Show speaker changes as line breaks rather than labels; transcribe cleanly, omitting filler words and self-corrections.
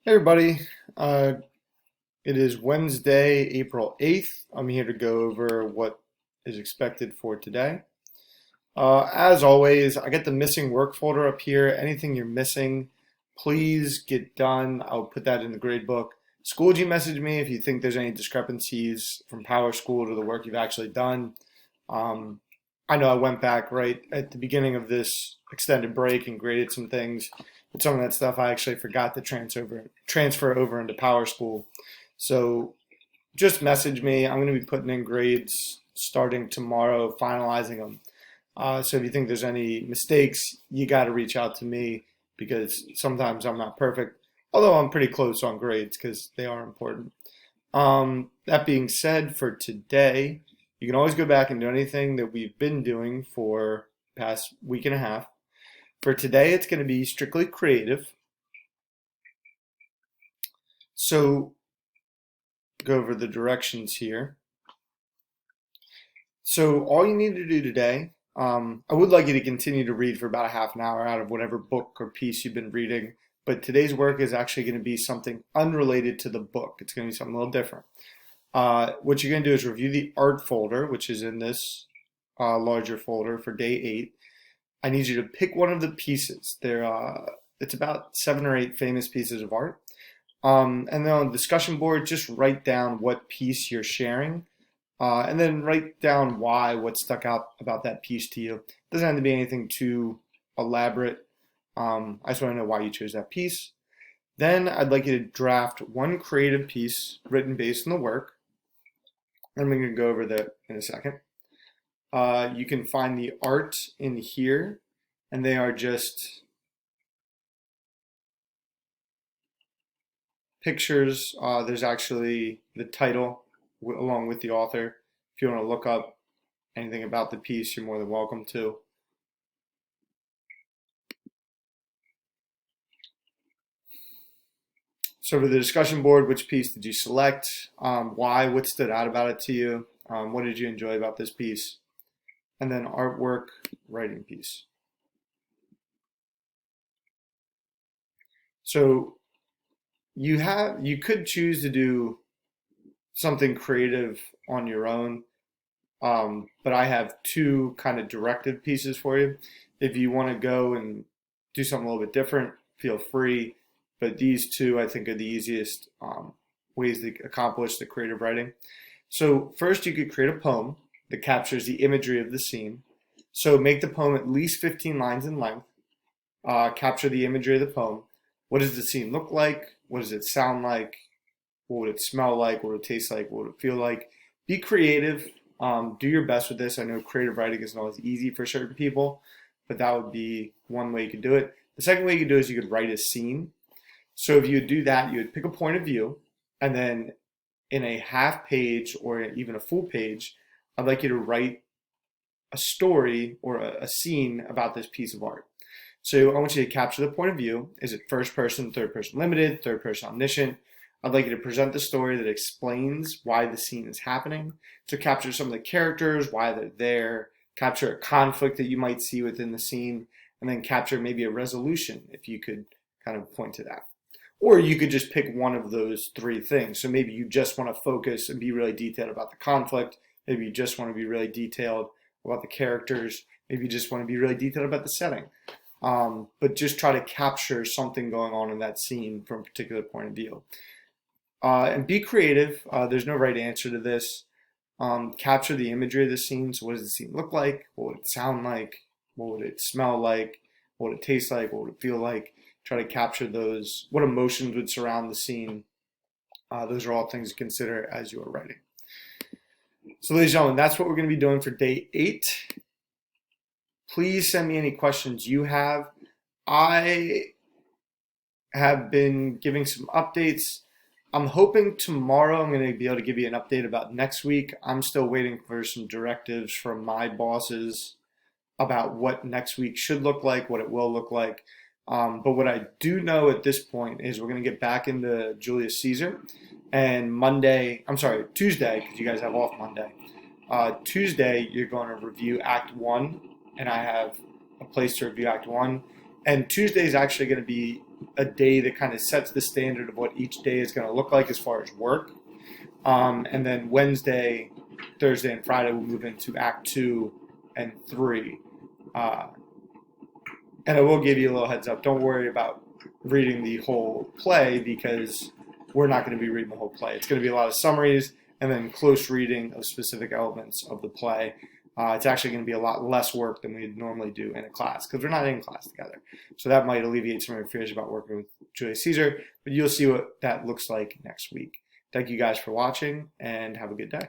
Hey everybody, uh, it is Wednesday, April 8th. I'm here to go over what is expected for today. As always, I got the missing work folder up here. Anything you're missing, please get done. I'll put that in the grade book. Schoology message me if you think there's any discrepancies from Power School to the work you've actually done. Um, I know I went back right at the beginning of this extended break and graded some things, but some of that stuff I actually forgot to transfer over into Power School. So just message me. I'm going to be putting in grades starting tomorrow, finalizing them. So if you think there's any mistakes, you got to reach out to me because sometimes I'm not perfect, although I'm pretty close on grades because they are important. That being said, for today, you can always go back and do anything that we've been doing for the past week and a half. For today, it's going to be strictly creative. So go over the directions here. So all you need to do today, I would like you to continue to read for about a half an hour out of whatever book or piece you've been reading, but today's work is actually going to be something unrelated to the book. It's going to be something a little different. What you're going to do is review the art folder, which is in this larger folder for day 8. I need you to pick one of the pieces. It's about 7 or 8 famous pieces of art. And then on the discussion board, just write down what piece you're sharing, and then write down what stuck out about that piece to you. It doesn't have to be anything too elaborate. I just want to know why you chose that piece. Then I'd like you to draft one creative piece written based on the work. And we're going to go over that in a second. You can find the art in here, and they are just pictures. There's actually the title along with the author. If you want to look up anything about the piece, you're more than welcome to. So for the discussion board, which piece did you select? Why? What stood out about it to you? What did you enjoy about this piece? And then artwork, writing piece. So you could choose to do something creative on your own, but I have two kind of directive pieces for you. If you want to go and do something a little bit different, feel free. But these two, I think, are the easiest ways to accomplish the creative writing. So first, you could create a poem that captures the imagery of the scene. So make the poem at least 15 lines in length. Capture the imagery of the poem. What does the scene look like? What does it sound like? What would it smell like? What would it taste like? What would it feel like? Be creative. Do your best with this. I know creative writing isn't always easy for certain people, but that would be one way you could do it. The second way you could do is you could write a scene. So if you do that, you would pick a point of view, and then in a half page or even a full page, I'd like you to write a story or a scene about this piece of art. So I want you to capture the point of view. Is it first person, third person limited, third person omniscient? I'd like you to present the story that explains why the scene is happening. So capture some of the characters, why they're there, capture a conflict that you might see within the scene, and then capture maybe a resolution if you could kind of point to that. Or you could just pick one of those three things. So maybe you just want to focus and be really detailed about the conflict. Maybe you just want to be really detailed about the characters. Maybe you just want to be really detailed about the setting. But just try to capture something going on in that scene from a particular point of view. And be creative. There's no right answer to this. Capture the imagery of the scene. So what does the scene look like? What would it sound like? What would it smell like? What would it taste like? What would it feel like? Try to capture those. What emotions would surround the scene? Those are all things to consider as you are writing. So ladies and gentlemen, that's what we're going to be doing for day 8. Please send me any questions you have. I have been giving some updates. I'm hoping tomorrow I'm going to be able to give you an update about next week. I'm still waiting for some directives from my bosses about what next week should look like, what it will look like. But what I do know at this point is we're going to get back into Julius Caesar. And Tuesday, because you guys have off Monday. Tuesday, you're going to review Act 1, and I have a place to review Act 1. And Tuesday is actually going to be a day that kind of sets the standard of what each day is going to look like as far as work. And then Wednesday, Thursday, and Friday we'll move into Act 2 and 3. And I will give you a little heads up. Don't worry about reading the whole play because we're not going to be reading the whole play. It's going to be a lot of summaries and then close reading of specific elements of the play. It's actually going to be a lot less work than we'd normally do in a class because we're not in class together. So that might alleviate some of your fears about working with Julius Caesar, but you'll see what that looks like next week. Thank you guys for watching and have a good day.